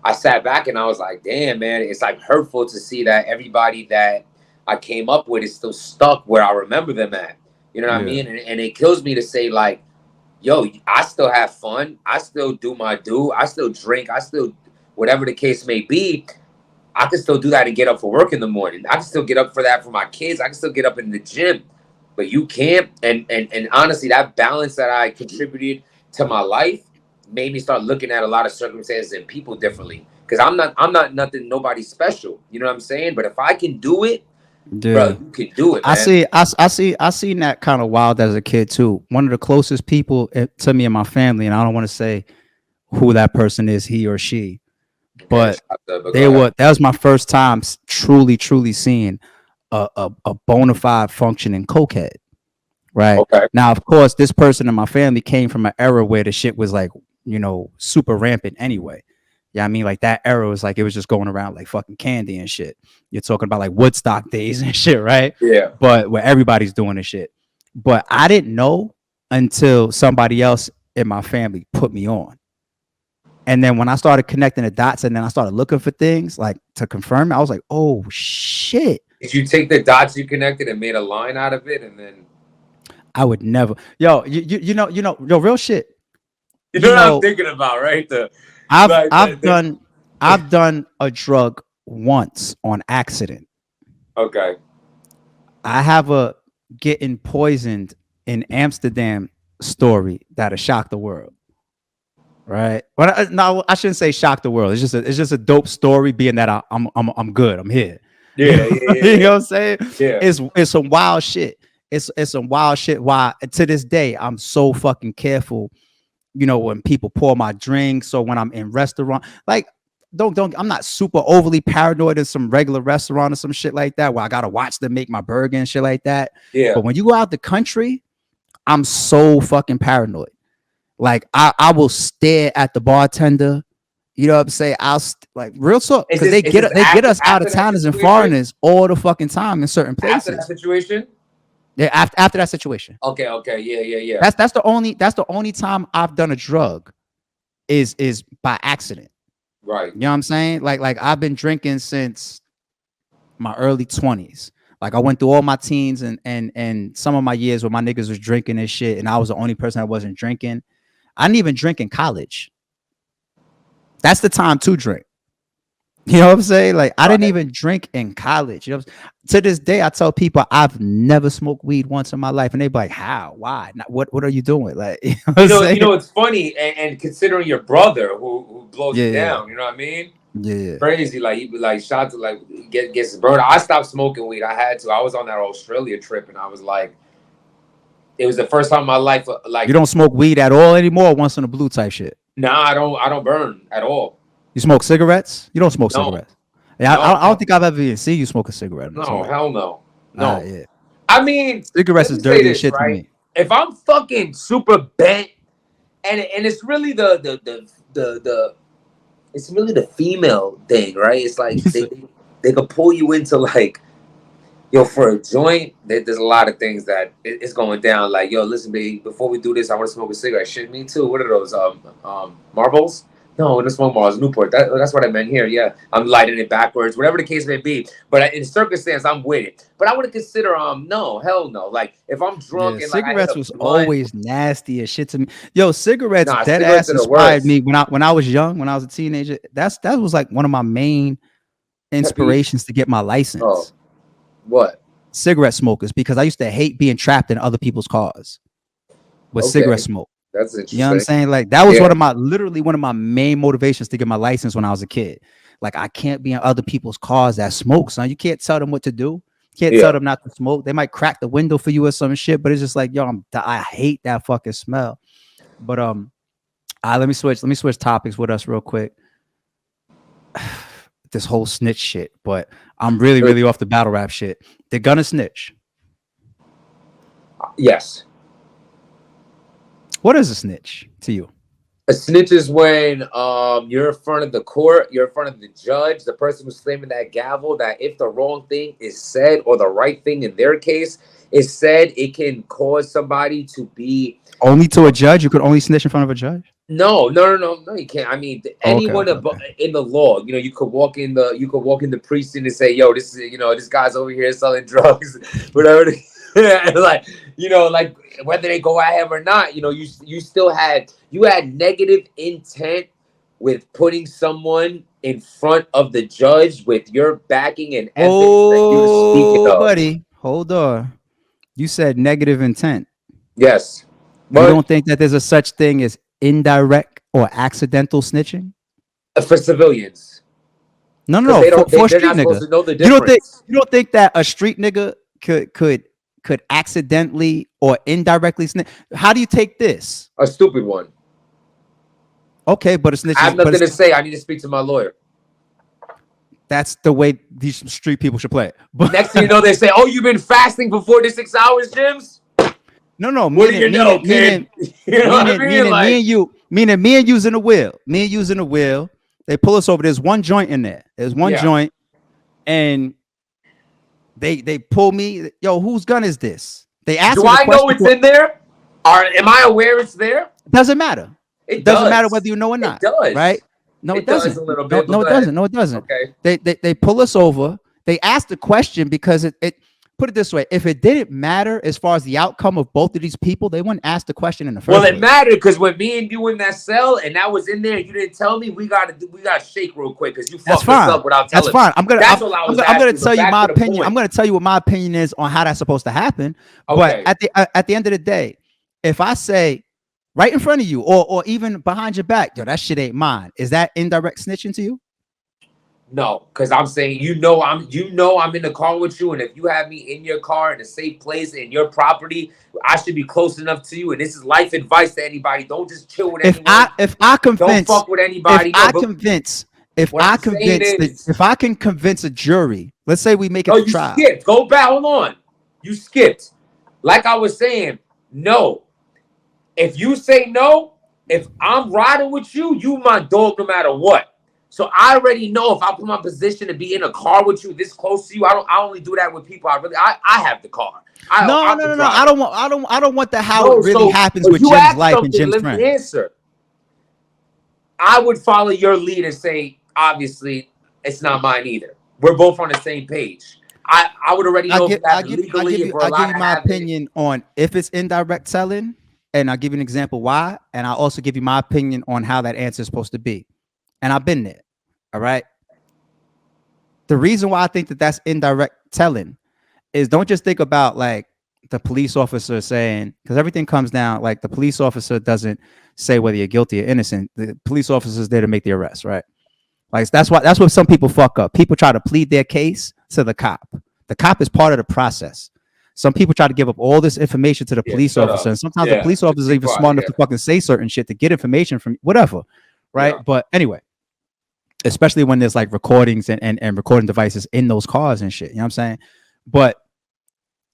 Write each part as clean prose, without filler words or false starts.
I sat back and I was like, damn, man, it's like hurtful to see that everybody that I came up with is still stuck where I remember them at. You know what I Yeah. mean? And it kills me to say, like, yo, I still have fun. I still do my do. I still drink. I still, whatever the case may be, I can still do that and get up for work in the morning. I can still get up for that for my kids. I can still get up in the gym. But you can't. And honestly, that balance that I contributed to my life made me start looking at a lot of circumstances and people differently. Because I'm not nothing, nobody special. You know what I'm saying? But if I can do it, bro, Yeah. you can do it, I man. see. I seen that kind of wild as a kid too. One of the closest people to me and my family, and I don't want to say who that person is, he or she, Okay, but shut up, but go they ahead. were. That was my first time truly seeing a bona fide functioning cokehead. Right Okay. now, of course, this person in my family came from an era where the shit was like, super rampant anyway. Yeah, I mean, like that era was like it was just going around like fucking candy and shit. You're talking about like Woodstock days and shit, right? Yeah. But where everybody's doing this shit. But I didn't know until somebody else in my family put me on. And then when I started connecting the dots and then I started looking for things like to confirm, I was like, oh shit. Did you take the dots you connected and made a line out of it, and then I would never. Yo, yo, real shit. you know You what I'm know, thinking about, right? The I've like I've done I've done a drug once on accident. okay. I have a getting poisoned in Amsterdam story that'll shock the world. Right? But no, I shouldn't say shock the world. It's just a dope story. Being that I'm good. I'm here. You Yeah, know, yeah, yeah, you yeah. know what I'm saying? Yeah. It's some wild shit. It's some wild shit. Why to this day I'm so fucking careful. When people pour my drinks or when I'm in restaurant, like don't I'm not super overly paranoid in some regular restaurant or some shit like that where I gotta watch them make my burger and shit like that. Yeah. But when you go out the country, I'm so fucking paranoid. Like I will stare at the bartender. You know what I'm saying? Like real talk, Is because this they get us out after of that towners and situation? foreigners all the fucking time in certain After that places. situation? Yeah, after that situation. Okay, okay, yeah, yeah, yeah. That's the only time I've done a drug is by accident. Right. You know what I'm saying? Like I've been drinking since my early 20s. Like I went through all my teens and some of my years where my niggas was drinking and shit, and I was the only person that wasn't drinking. I didn't even drink in college. That's the time to drink. You know what I'm saying? Like I didn't Right. even drink in college. To this day, I tell people I've never smoked weed once in my life, and they be like, "How? Why? What are you doing?" Like, you know what I'm You saying? know, it's funny, and considering your brother who blows it Yeah, down, you know what I mean? yeah. Crazy, like he be like shot to like gets burned. I stopped smoking weed. I had to. I was on that Australia trip, and I was like, it was the first time in my life. You Like, don't smoke weed at all anymore. Once in a blue type shit. nah, I don't burn at all. You smoke cigarettes? You don't smoke No, cigarettes. Yeah, no, I don't think I've ever even seen you smoke a cigarette in some no, way. hell no, no. Yeah. I mean, Cigarettes let is me say dirty as this, shit to right? me. If I'm fucking super bent, and it's really the it's really the female thing, right? It's like they could pull you into like, yo, for a joint. There's a lot of things that it's going down. Like, yo, listen, baby, before we do this, I want to smoke a cigarette. Shit, me too. What are those? Marbles? No, the smoke Marbles, Newport. That's what I meant here. Yeah, I'm lighting it backwards, whatever the case may be. But in circumstance, I'm with it. But I wouldn't consider no, hell no. Like if I'm Yeah, drunk and like I hit cigarettes a was blunt, always nasty as shit to me. Yo, cigarettes nah, dead cigarettes ass are the inspired worst. me when I was young, when I was a teenager. That was like one of my main Pet peeve. inspirations to get my Oh, license. what? Cigarette smokers, because I used to hate being trapped in other people's cars with cigarette Okay, smoke. that's You know what I'm interesting. saying? Like that was Yeah, literally one of my main motivations to get my license when I was a kid. Like I can't be in other people's cars that smoke, son. You can't tell them what to do. Can't tell yeah. them not to smoke. They might crack the window for you or some shit, but it's just like, yo, I hate that fucking smell. But let me switch topics with us real quick. This whole snitch shit, but I'm really off the battle rap shit. They're gonna snitch. Yes. What is a snitch to you? A snitch is when you're in front of the court, you're in front of the judge, the person who's slamming that gavel, that if the wrong thing is said or the right thing in their case is said, it can cause somebody to be Only to a judge? You could only snitch in front of a judge? No. You can't. I mean, Okay, anyone okay, okay. in the law, you could walk in the precinct and say, "Yo, this is this guy's over here selling drugs," whatever. And like like whether they go at him or not, you had negative intent with putting someone in front of the judge with your backing and evidence that you were speaking Oh, of. buddy, hold on. You said negative intent. Yes, You but don't think that there's a such thing as indirect or accidental snitching? for civilians, No, no, because no. For a they're street not supposed nigga, to know the you don't think difference. you don't think that a street nigga could accidentally or indirectly snitch? How do you take this? A stupid one. Okay, but a snitch I is have nothing to say. I need to speak to my lawyer. that's the way these street people should play it. But Next thing you know, they say, "Oh, you've been fasting for 46 hours, Jimz." no, What do you know, kid? You know what I mean? meaning Like, me and you's in the wheel. Me and you's in the wheel. They pull us over. There's one joint in there. There's one yeah. joint, and they pull me. Yo, whose gun is this? They ask Do me the I know question. it's in there? Or am I aware it's there? Doesn't matter. It Doesn't matter does. whether you know or It not. does. Right? No, It it does doesn't. a little No, bit. But no, it go ahead. doesn't. No, it doesn't. Okay. They pull us over. They ask the question because it put it this way: if it didn't matter as far as the outcome of both of these people, they wouldn't ask the question in the first Well, place. it mattered because when me and you in that cell and that was in there, and you didn't tell me. We gotta shake real quick because you That's fucked us fine. up without That's telling me. fine. I'm gonna That's all I was I'm gonna asking. tell But you back my to the opinion. point. I'm gonna tell you what my opinion is on how that's supposed to happen. Okay. But at the end of the day, if I say right in front of you or even behind your back, yo, that shit ain't mine. Is that indirect snitching to you? No, because I'm saying I'm in the car with you, and if you have me in your car in a safe place in your property, I should be close enough to you. And this is life advice to anybody: don't just chill with anyone. If I Don't convince fuck with anybody. No, but what I'm saying is, if I can convince a jury, let's say we make it oh, to you trial. skipped. Go back. Hold on. You skipped. Like I was saying, no. If you say no, if I'm riding with you, you my dog no matter what. So I already know if I put my position to be in a car with you this close to you, I only do that with people. I have the car. I'm the No. driver. I don't want the how No, it really so happens if with you Jim's ask life and something, Jim's let me friends. answer. I would follow your lead and say, obviously, it's not mine either. We're both on the same page. I would already know if that legally, if we're I'll give allowed you to my have it. opinion on if it's indirect telling, and I'll give you an example why, and I'll also give you my opinion on how that answer is supposed to be. And I've been there. All right. The reason why I think that that's indirect telling is don't just think about like the police officer saying, because everything comes down like the police officer doesn't say whether you're guilty or innocent. The police officer is there to make the arrest, right? Like that's what some people fuck up. People try to plead their case to the cop. The cop is part of the process. Some people try to give up all this information to the Yeah, police shut officer, up. and sometimes the Yeah, police just officer is be even smart quiet. enough Yeah, to fucking say certain shit to get information from whatever, right? yeah. But anyway, especially when there's like recordings and recording devices in those cars and shit. You know what I'm saying? But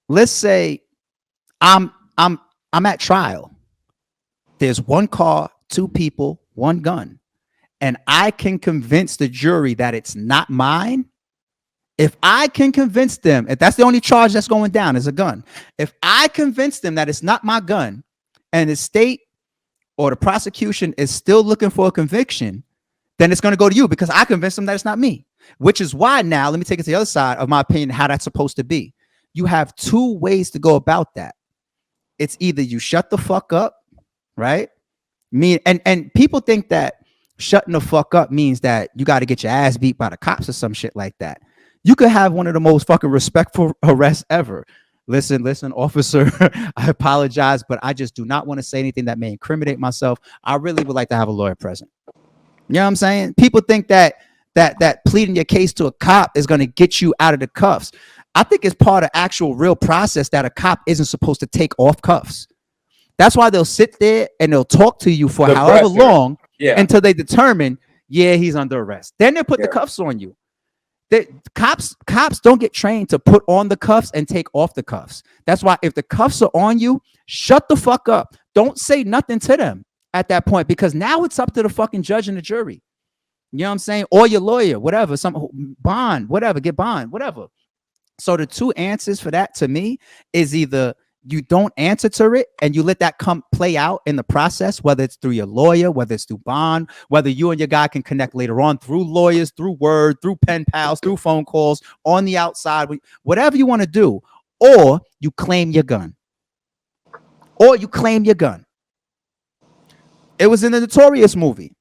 let's say I'm I'm I'm at trial. There's one car, two people, one gun, and I can convince the jury that it's not mine. If I can convince them, if that's the only charge that's going down is a gun, if I convince them that it's not my gun, and the state or the prosecution is still looking for a conviction, then it's going to go to you because I convinced them that it's not me. Which is why now, let me take it to the other side of my opinion, how that's supposed to be. You have two ways to go about that. It's either you shut the fuck up, right? And people think that shutting the fuck up means that you got to get your ass beat by the cops or some shit like that. You could have one of the most fucking respectful arrests ever. Listen, officer, I apologize, but I just do not want to say anything that may incriminate myself. I really would like to have a lawyer present. You know what I'm saying? People think that pleading your case to a cop is going to get you out of the cuffs. I think it's part of actual real process that a cop isn't supposed to take off cuffs. That's why they'll sit there and they'll talk to you for however long until they determine, yeah, he's under arrest. Then they put the cuffs on you. Cops don't get trained to put on the cuffs and take off the cuffs. That's why if the cuffs are on you, shut the fuck up. Don't say nothing to them at that point, because now it's up to the fucking judge and the jury. You know what I'm saying? Or your lawyer, whatever, some bond, whatever, get bond, whatever. So the two answers for that to me is either you don't answer to it and you let that come play out in the process, whether it's through your lawyer, whether it's through bond, whether you and your guy can connect later on through lawyers, through word, through pen pals, through phone calls, on the outside, whatever you want to do, or you claim your gun. Or you claim your gun. It was in the Notorious movie.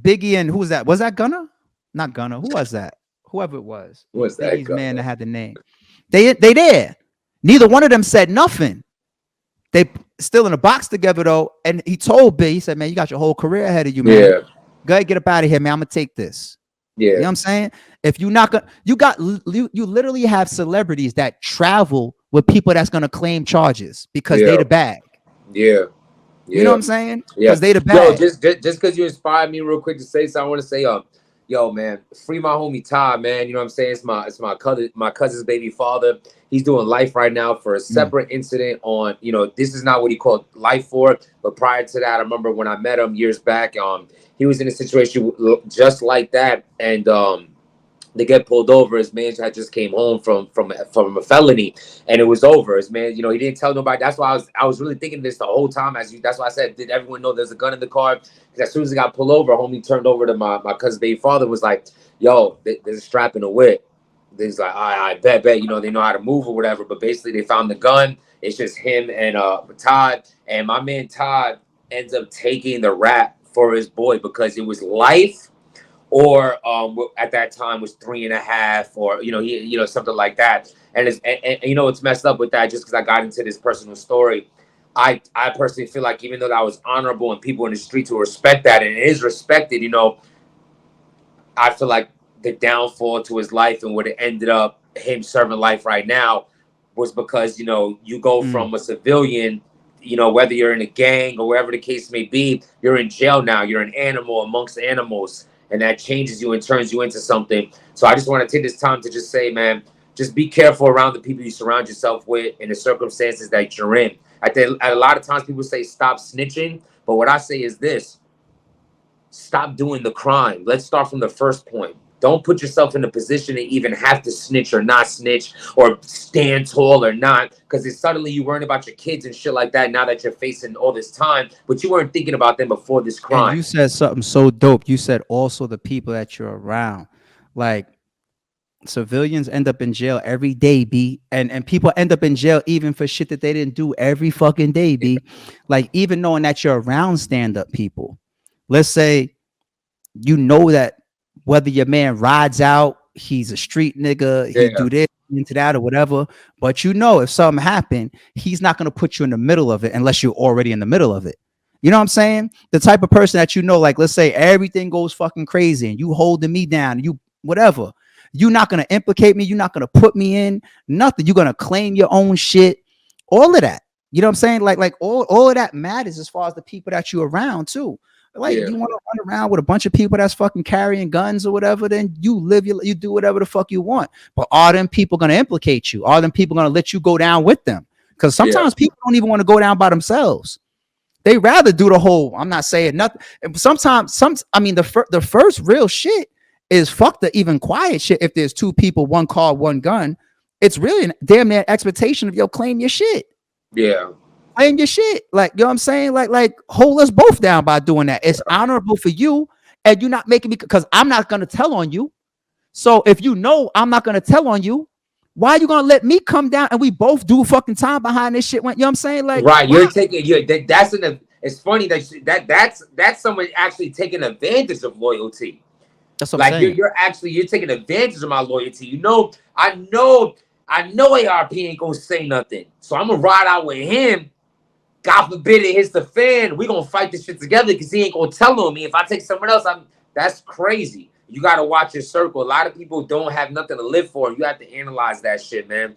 Biggie and who was that? Was that Gunna? Not Gunna. Who was that? Whoever it was. What's that? Biggie's man that had the name. They there. Neither one of them said nothing. They still in a box together though. And he told Big, he said, man, you got your whole career ahead of you, man. Yeah. Go ahead, get up out of here, man. I'm gonna take this. Yeah. You know what I'm saying? If you not gonna, you literally have celebrities that travel with people that's gonna claim charges because they the bag. Yeah. You know what I'm saying? Yeah. Because they the bag. Yo, just because you inspired me real quick to say something, I want to say, yo, man, free my homie Todd, man. You know what I'm saying? It's my cousin's baby father. He's doing life right now for a separate incident on, you know, this is not what he called life for. But prior to that, I remember when I met him years back, he was in a situation just like that. And they get pulled over. His man had just came home from a felony, and it was over. His man, you know, he didn't tell nobody. That's why I was really thinking this the whole time. That's why I said, did everyone know there's a gun in the car? Because as soon as he got pulled over, homie turned over to my cousin's baby father, was like, yo, there's a strap in a whip. He's like, I bet, you know, they know how to move or whatever. But basically, they found the gun. It's just him and Todd, and my man Todd ends up taking the rap for his boy because it was life. Or at that time was 3.5, or something like that. And you know it's messed up with that just because I got into this personal story. I personally feel like even though that was honorable and people in the streets will respect that, and it is respected, you know, I feel like the downfall to his life and what it ended up him serving life right now was because, you know, you go from a civilian, you know, whether you're in a gang or wherever the case may be, you're in jail now. You're an animal amongst animals. And that changes you and turns you into something. So I just want to take this time to just say, man, just be careful around the people you surround yourself with in the circumstances that you're in. At a lot of times people say stop snitching. But what I say is this. Stop doing the crime. Let's start from the first point. Don't put yourself in a position to even have to snitch or not snitch or stand tall or not, because it's suddenly you worrying about your kids and shit like that now that you're facing all this time, but you weren't thinking about them before this crime. And you said something so dope. You said also the people that you're around. Like, civilians end up in jail every day, B. And people end up in jail even for shit that they didn't do every fucking day, B. Like, even knowing that you're around stand-up people. Let's say you know that whether your man rides out, he's a street nigga, he do this, into that, or whatever. But you know, if something happened, he's not going to put you in the middle of it unless you're already in the middle of it. You know what I'm saying? The type of person that, you know, like, let's say everything goes fucking crazy and you holding me down, you whatever. You're not going to implicate me. You're not going to put me in nothing. You're going to claim your own shit. All of that. You know what I'm saying? Like all of that matters as far as the people that you're around too. Like, you want to run around with a bunch of people that's fucking carrying guns or whatever, then you do whatever the fuck you want. But are them people going to implicate you? Are them people going to let you go down with them? Because sometimes people don't even want to go down by themselves. They rather do the whole, I'm not saying nothing. Sometimes, the first real shit is fuck the even quiet shit. If there's two people, one car, one gun, it's really a damn near expectation of, yo, claim your shit. Yeah. Claim your shit. Like, you know what I'm saying? Like hold us both down by doing that. It's honorable for you, and you're not making me, because I'm not going to tell on you. So if you know I'm not going to tell on you, why are you going to let me come down and we both do fucking time behind this shit? You know what I'm saying? Like, right. You're taking, it's funny that's someone actually taking advantage of loyalty. That's what I'm saying. You're taking advantage of my loyalty. You know, I know ARP ain't gonna say nothing. So I'm gonna ride out with him. God forbid it hits the fan. We're gonna fight this shit together because he ain't gonna tell on me. If I take someone else, that's crazy. You gotta watch your circle. A lot of people don't have nothing to live for. You have to analyze that shit, man.